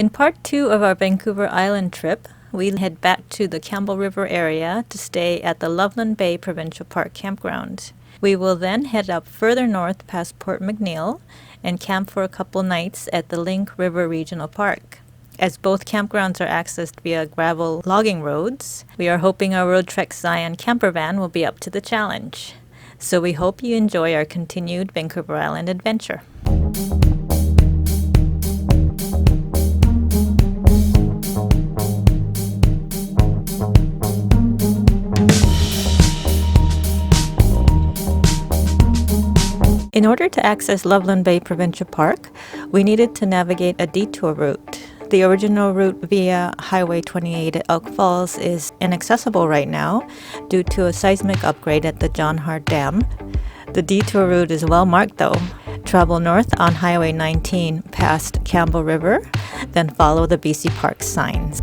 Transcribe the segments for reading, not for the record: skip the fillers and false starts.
In part 2 of our Vancouver Island trip, we head back to the Campbell River area to stay at the Loveland Bay Provincial Park campground. We will then head up further north past Port McNeill and camp for a couple nights at the Link River Regional Park. As both campgrounds are accessed via gravel logging roads, we are hoping our Road Trek Zion camper van will be up to the challenge. So we hope you enjoy our continued Vancouver Island adventure. In order to access Loveland Bay Provincial Park, we needed to navigate a detour route. The original route via Highway 28 at Elk Falls is inaccessible right now due to a seismic upgrade at the John Hart Dam. The detour route is well marked though. Travel north on Highway 19 past Campbell River, then follow the BC Park signs.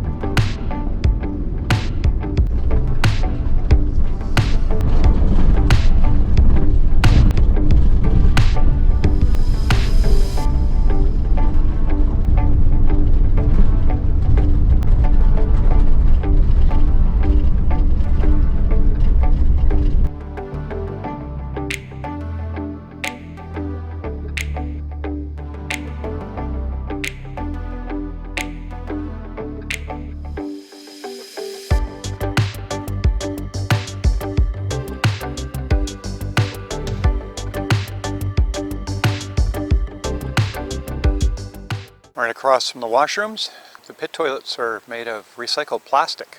Right across from the washrooms, the pit toilets are made of recycled plastic.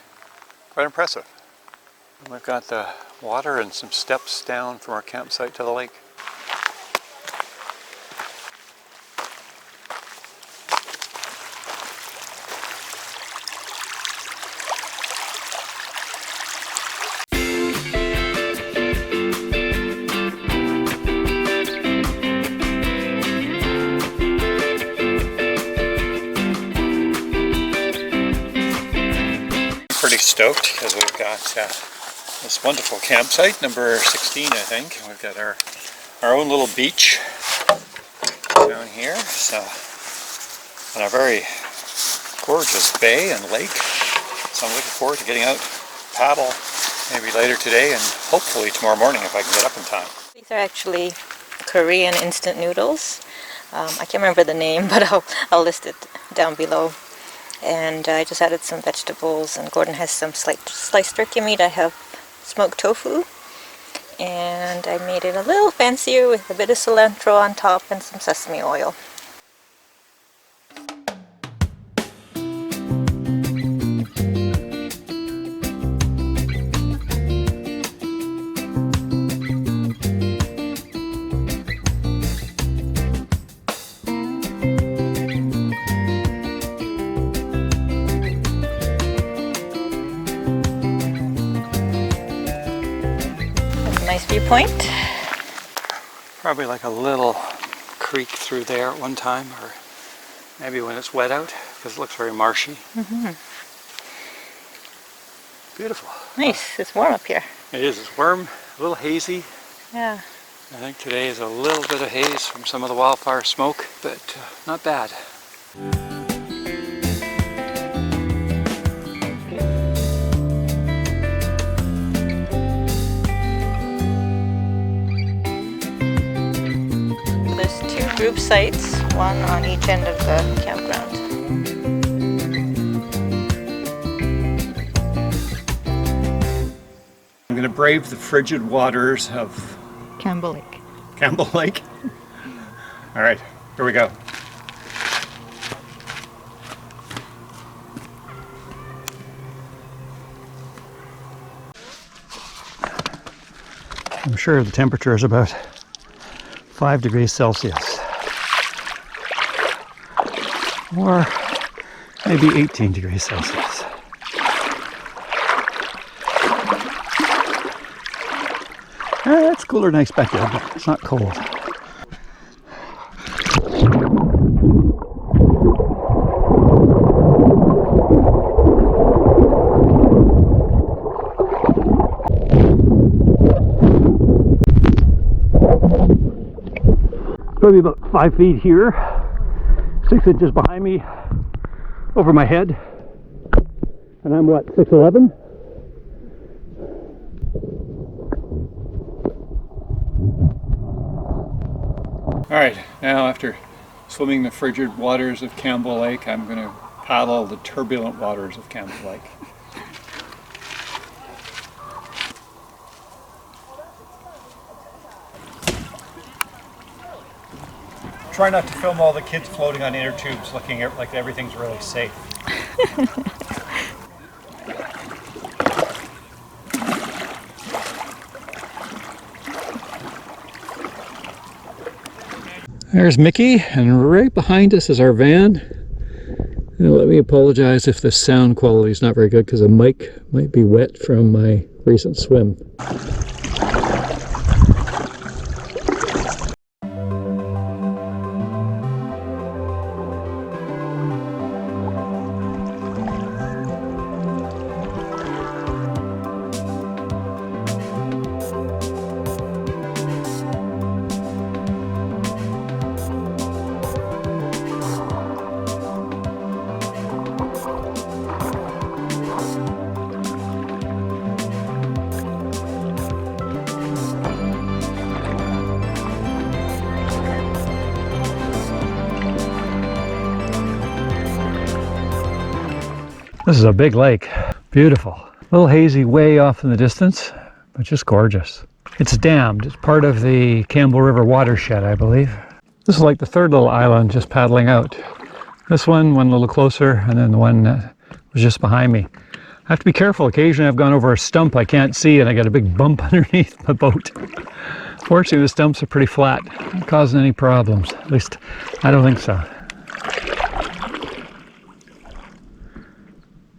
Quite impressive. And we've got the water and some steps down from our campsite to the lake. Pretty stoked because we've got this wonderful campsite, number 16 I think. We've got our own little beach down here, so, and a very gorgeous bay and lake. So I'm looking forward to getting out, paddle maybe later today and hopefully tomorrow morning if I can get up in time. These are actually Korean instant noodles. I can't remember the name, but I'll list it down below. And I just added some vegetables, and Gordon has some sliced turkey meat. I have smoked tofu, and I made it a little fancier with a bit of cilantro on top and some sesame oil. Nice viewpoint. Probably like a little creek through there at one time, or maybe when it's wet out, because it looks very marshy. Beautiful. Nice. It's warm up here. It is. It's warm, a little hazy. Yeah. I think today is a little bit of haze from some of the wildfire smoke, but not bad. Group sites, one on each end of the campground. I'm going to brave the frigid waters of Campbell Lake. Campbell Lake. All right, here we go. I'm sure the temperature is about 5 degrees Celsius. Or maybe 18 degrees Celsius. It's cooler than I expected, but it's not cold. Probably about 5 feet here, 6 inches behind me, over my head. And I'm what, 6'11"? Alright, now after swimming the frigid waters of Campbell Lake, I'm going to paddle the turbulent waters of Campbell Lake. Try not to film all the kids floating on inner tubes looking at like everything's really safe. There's Mickey, and right behind us is our van. Now, let me apologize if the sound quality is not very good because the mic might be wet from my recent swim. This is a big lake. Beautiful. A little hazy way off in the distance, but just gorgeous. It's dammed. It's part of the Campbell River watershed, I believe. This is like the third little island just paddling out. This one a little closer, and then the one that was just behind me. I have to be careful. Occasionally I've gone over a stump I can't see and I got a big bump underneath my boat. Fortunately, the stumps are pretty flat. Not causing any problems. At least I don't think so.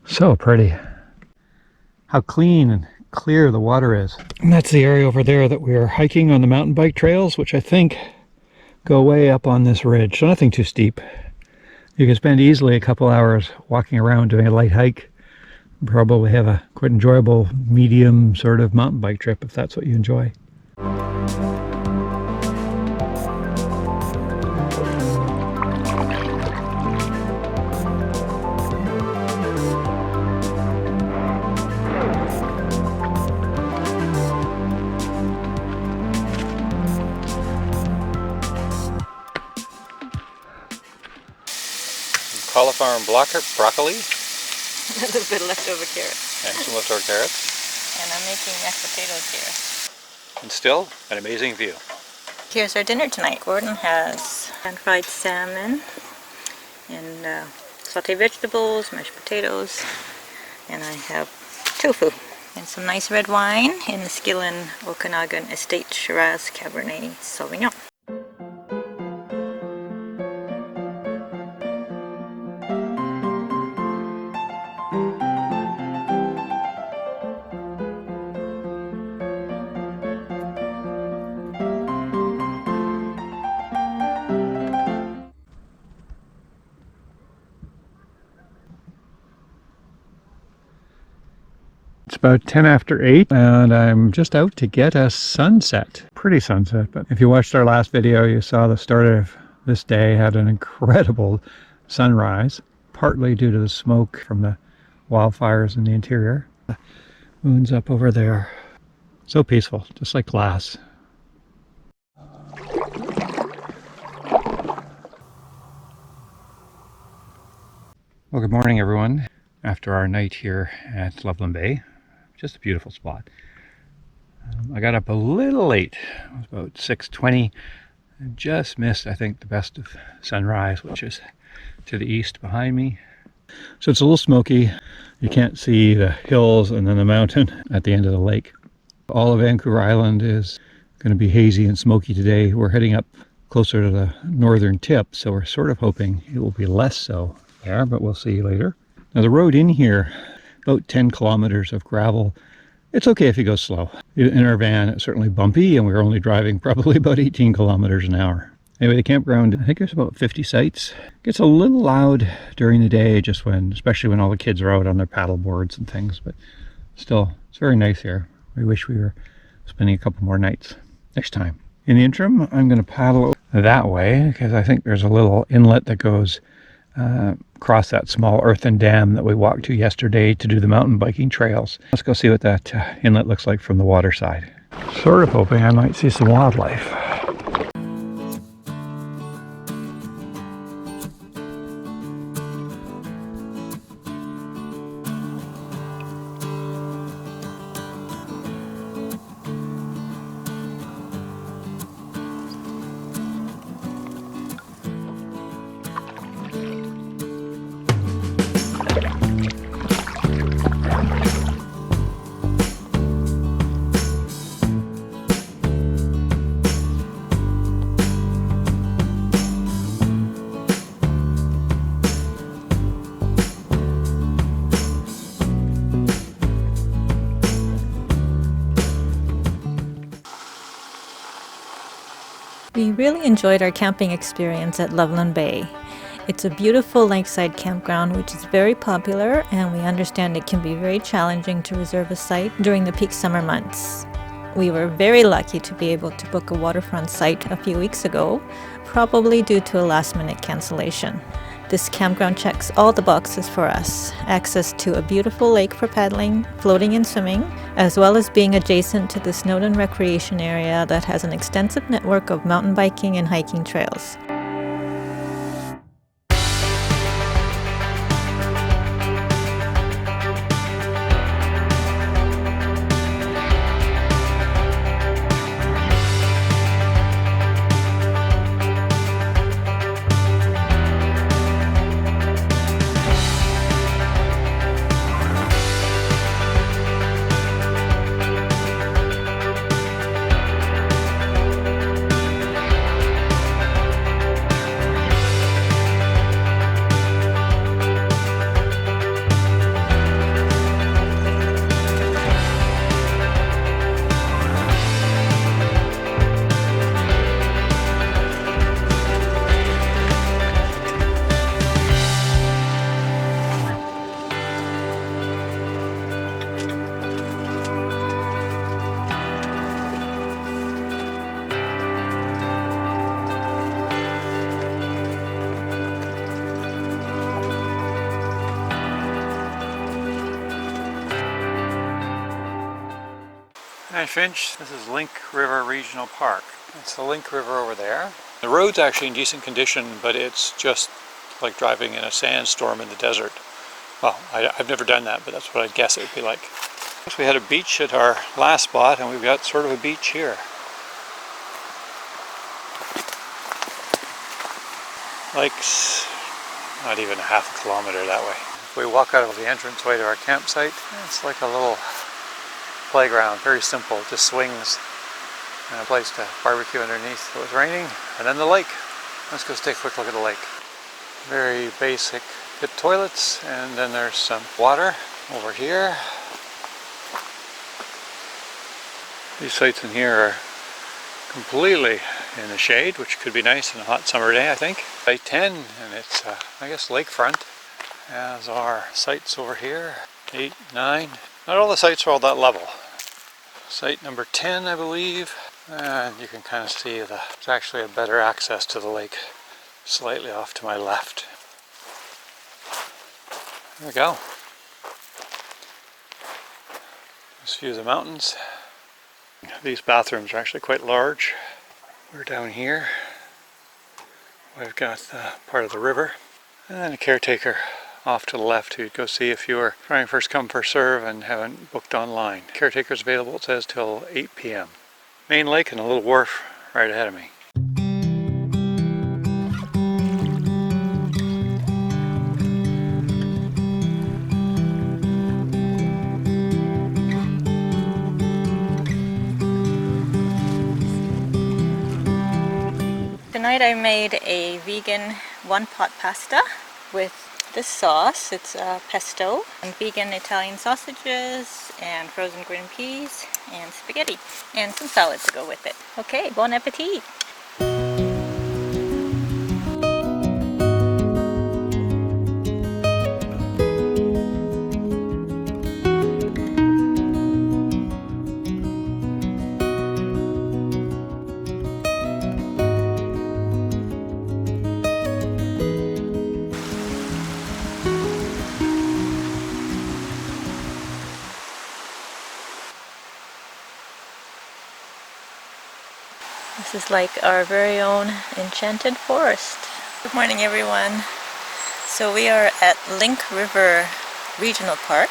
So pretty. How clean and clear the water is. And that's the area over there that we are hiking on the mountain bike trails, which I think go way up on this ridge. So nothing too steep. You can spend easily a couple hours walking around doing a light hike. Probably have a quite enjoyable medium sort of mountain bike trip if that's what you enjoy. Cauliflower and broccoli. A little bit of leftover carrots. And some leftover carrots. And I'm making mashed potatoes here. And still, an amazing view. Here's our dinner tonight. Gordon has pan-fried salmon and sauteed vegetables, mashed potatoes, and I have tofu. And some nice red wine in the Skillen Okanagan Estate Shiraz Cabernet Sauvignon. It's about 10 after 8 and I'm just out to get a sunset. Pretty sunset, but if you watched our last video, you saw the start of this day had an incredible sunrise, partly due to the smoke from the wildfires in the interior. The moon's up over there. So peaceful, just like glass. Well, good morning, everyone. After our night here at Loveland Bay, just a beautiful spot. I got up a little late. It was about 6:20. I just missed, I think, the best of sunrise, which is to the east behind me. So it's a little smoky. You can't see the hills and then the mountain at the end of the lake. All of Vancouver Island is going to be hazy and smoky today. We're heading up closer to the northern tip, so we're sort of hoping it will be less so there, but we'll see later. Now the road in here, about 10 kilometers of gravel. It's okay if you go slow. In our van, it's certainly bumpy, and we were only driving probably about 18 kilometers an hour. Anyway, the campground, I think there's about 50 sites. It gets a little loud during the day, just when, especially when all the kids are out on their paddle boards and things, but still, it's very nice here. We wish we were spending a couple more nights next time. In the interim, I'm going to paddle that way, because I think there's a little inlet that goes cross that small earthen dam that we walked to yesterday to do the mountain biking trails. Let's go see what that inlet looks like from the water side. Sort of hoping I might see some wildlife. We really enjoyed our camping experience at Loveland Bay. It's a beautiful lakeside campground which is very popular, and we understand it can be very challenging to reserve a site during the peak summer months. We were very lucky to be able to book a waterfront site a few weeks ago, probably due to a last-minute cancellation. This campground checks all the boxes for us. Access to a beautiful lake for paddling, floating and swimming, as well as being adjacent to the Snowdon Recreation Area that has an extensive network of mountain biking and hiking trails. Hi Finch, this is Link River Regional Park. It's the Link River over there. The road's actually in decent condition, but it's just like driving in a sandstorm in the desert. Well, I've never done that, but that's what I'd guess it would be like. We had a beach at our last spot, and we've got sort of a beach here. Like's not even a half a kilometer that way. If we walk out of the entranceway to our campsite, it's like a little playground, very simple, just swings and a place to barbecue underneath if it was raining, and then the lake. Let's go take a quick look at the lake. Very basic pit toilets, and then there's some water over here. These sites in here are completely in the shade, which could be nice on a hot summer day, I think. Site 10, and it's, I guess, lakefront, as are sites over here, 8, 9. Not all the sites are all that level. Site number 10, I believe, and you can kind of see there's actually a better access to the lake slightly off to my left. There we go. This view of the mountains. These bathrooms are actually quite large. We're down here. We've got part of the river, and then a caretaker off to the left who'd go see if you were trying first come first serve and haven't booked online. Caretaker's available, it says, till 8 p.m. Main lake and a little wharf right ahead of me. Tonight I made a vegan one-pot pasta with this sauce. It's pesto and vegan Italian sausages and frozen green peas and spaghetti and some salad to go with it. Okay, bon appetit! This is like our very own enchanted forest. Good morning, everyone. So we are at Link River Regional Park,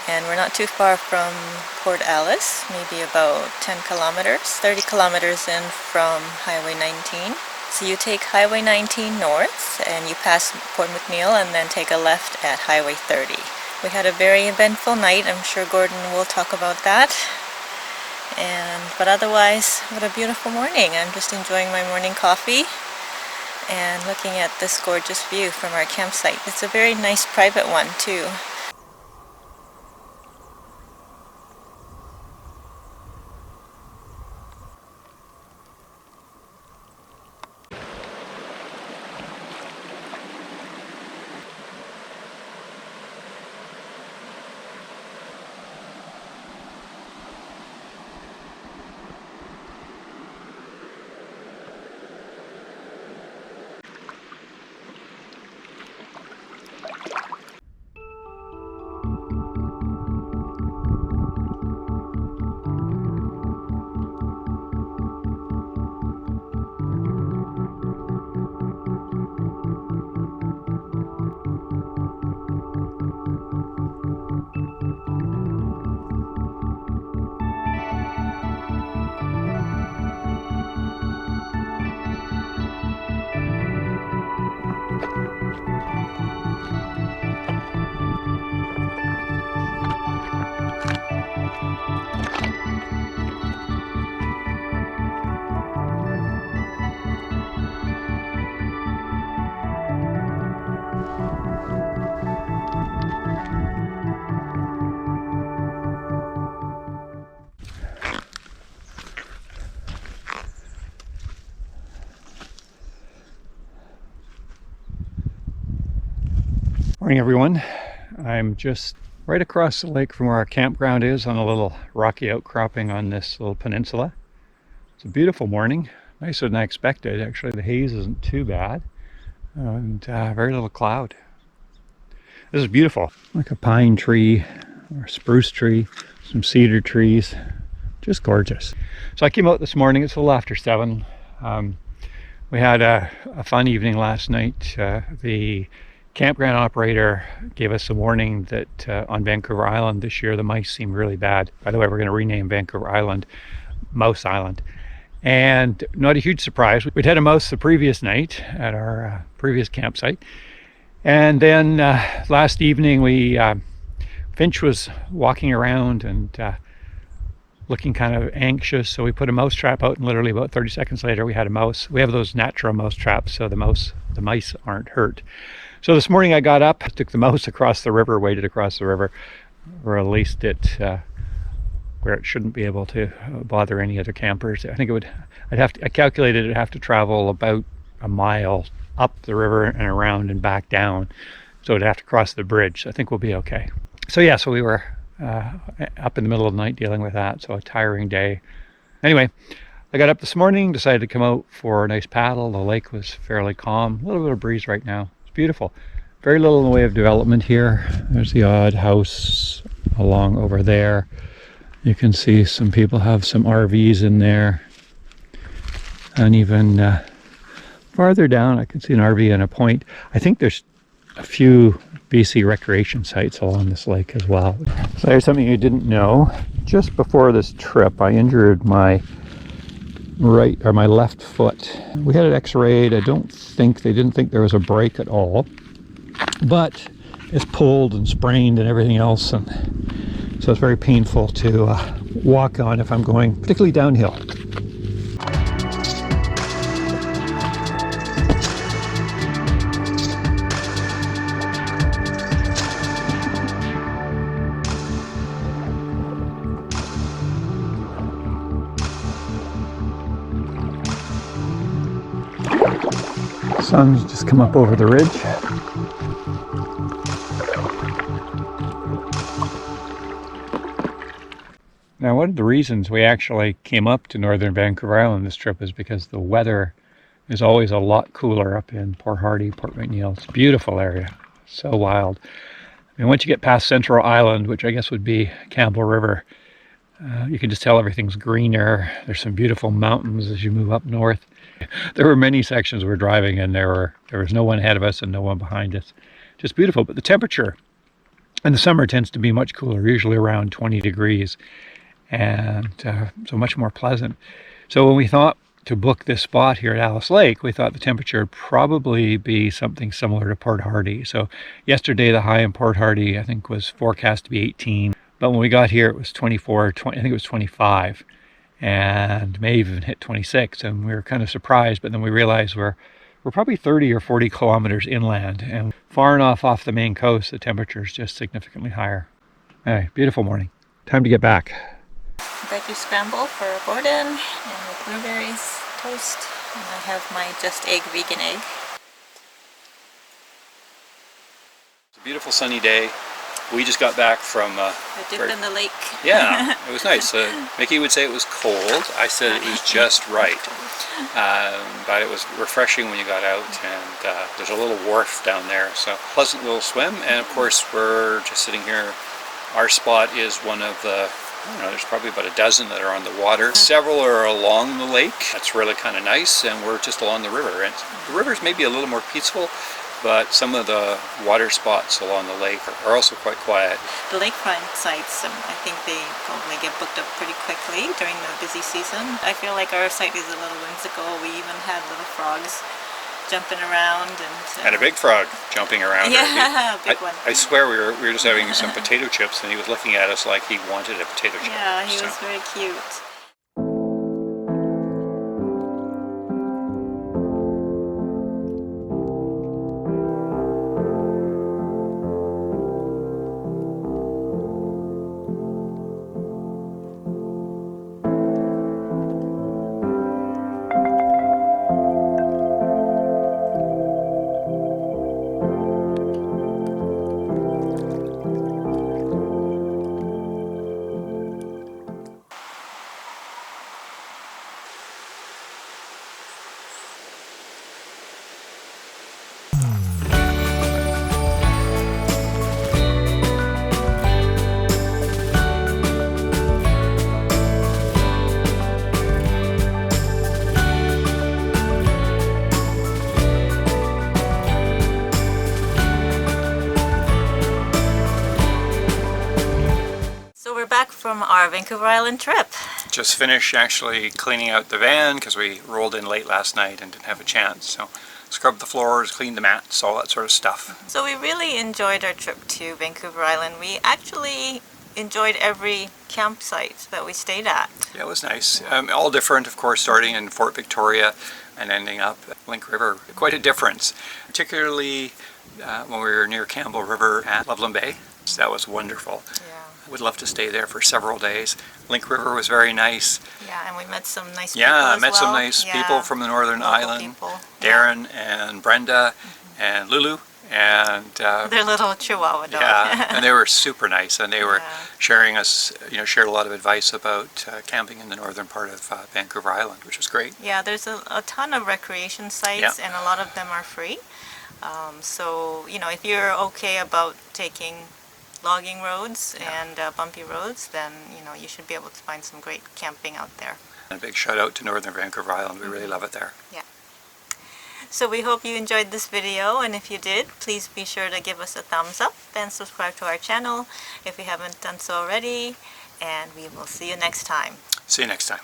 and we're not too far from Port Alice, maybe about 10 kilometers, 30 kilometers in from Highway 19. So you take Highway 19 north and you pass Port McNeill and then take a left at Highway 30. We had a very eventful night. I'm sure Gordon will talk about that. But otherwise, what a beautiful morning. I'm just enjoying my morning coffee and looking at this gorgeous view from our campsite. It's a very nice private one too. Morning, everyone. I'm just right across the lake from where our campground is on a little rocky outcropping on this little peninsula. It's a beautiful morning, nicer than I expected. Actually, the haze isn't too bad, and very little cloud. This is beautiful, like a pine tree or a spruce tree, some cedar trees, just gorgeous. So I came out this morning. It's a little after 7. We had a fun evening last night. The campground operator gave us a warning that on Vancouver Island this year the mice seem really bad. By the way, we're going to rename Vancouver Island Mouse Island. And not a huge surprise, we'd had a mouse the previous night at our previous campsite. And then last evening Finch was walking around and looking kind of anxious, so we put a mouse trap out, and literally about 30 seconds later we had a mouse. We have those natural mouse traps, so the mice aren't hurt. So this morning I got up, took the mouse across the river, waded across the river, or released it where it shouldn't be able to bother any other campers. I think I calculated it'd have to travel about a mile up the river and around and back down. So it'd have to cross the bridge. So I think we'll be okay. So yeah, so we were up in the middle of the night dealing with that. So a tiring day. Anyway, I got up this morning, decided to come out for a nice paddle. The lake was fairly calm, a little bit of breeze right now. Beautiful. Very little in the way of development here. There's the odd house along over there. You can see some people have some RVs in there. And even farther down I can see an RV and a point. I think there's a few BC recreation sites along this lake as well. So there's something you didn't know. Just before this trip I injured my left foot. We had it x-rayed. They didn't think there was a break at all, but it's pulled and sprained and everything else, and so it's very painful to walk on if I'm going particularly downhill. Sun's just come up over the ridge. Now, one of the reasons we actually came up to northern Vancouver Island this trip is because the weather is always a lot cooler up in Port Hardy, Port McNeill. It's a beautiful area, so wild. I mean, once you get past Central Island, which I guess would be Campbell River, You can just tell everything's greener. There's some beautiful mountains as you move up north. There were many sections we're driving and there was no one ahead of us and no one behind us. Just beautiful, but the temperature in the summer tends to be much cooler, usually around 20 degrees, and so much more pleasant. So when we thought to book this spot here at Alice Lake, we thought the temperature would probably be something similar to Port Hardy. So yesterday the high in Port Hardy I think was forecast to be 18, but when we got here it was 24, I think it was 25, and may even hit 26, and we were kind of surprised, but then we realized we're probably 30 or 40 kilometers inland, and far enough off the main coast the temperature is just significantly higher. Anyway, beautiful morning. Time to get back. Veggie scramble for Gordon, and with blueberries, toast, and I have my Just Egg vegan egg. It's a beautiful sunny day. We just got back from... I dipped in the lake. Yeah, it was nice. Mickey would say it was cold. I said it was just right. But it was refreshing when you got out, and there's a little wharf down there, so pleasant little swim. And of course we're just sitting here. Our spot is one of the, I don't know, there's probably about a dozen that are on the water. Several are along the lake. That's really kind of nice, and we're just along the river. And the river's maybe a little more peaceful, but some of the water spots along the lake are also quite quiet. The lakefront sites, I think they probably get booked up pretty quickly during the busy season. I feel like our site is a little whimsical. We even had little frogs jumping around, and a big frog jumping around. Yeah, a big one. I swear we were just having some potato chips, and he was looking at us like he wanted a potato chip. Yeah, he was very cute. Back from our Vancouver Island trip. Just finished actually cleaning out the van because we rolled in late last night and didn't have a chance. So scrubbed the floors, cleaned the mats, all that sort of stuff. So we really enjoyed our trip to Vancouver Island. We actually enjoyed every campsite that we stayed at. Yeah, it was nice. All different, of course, starting in Fort Victoria and ending up at Link River. Quite a difference, particularly when we were near Campbell River at Loveland Bay. So that was wonderful. Yeah. Would love to stay there for several days. Link River was very nice. Yeah, and we met some nice people Yeah, I as met well. some nice people from the Northern Ireland. People. Darren and Brenda and Lulu and their little Chihuahua dog. Yeah, and they were super nice, and they were sharing us, shared a lot of advice about camping in the northern part of Vancouver Island, which was great. Yeah, there's a ton of recreation sites, and a lot of them are free. So, if you're okay about taking logging roads and bumpy roads, then you should be able to find some great camping out there. And a big shout out to Northern Vancouver Island. We really love it there. Yeah. So we hope you enjoyed this video, and if you did, please be sure to give us a thumbs up and subscribe to our channel if you haven't done so already, and we will see you next time. See you next time.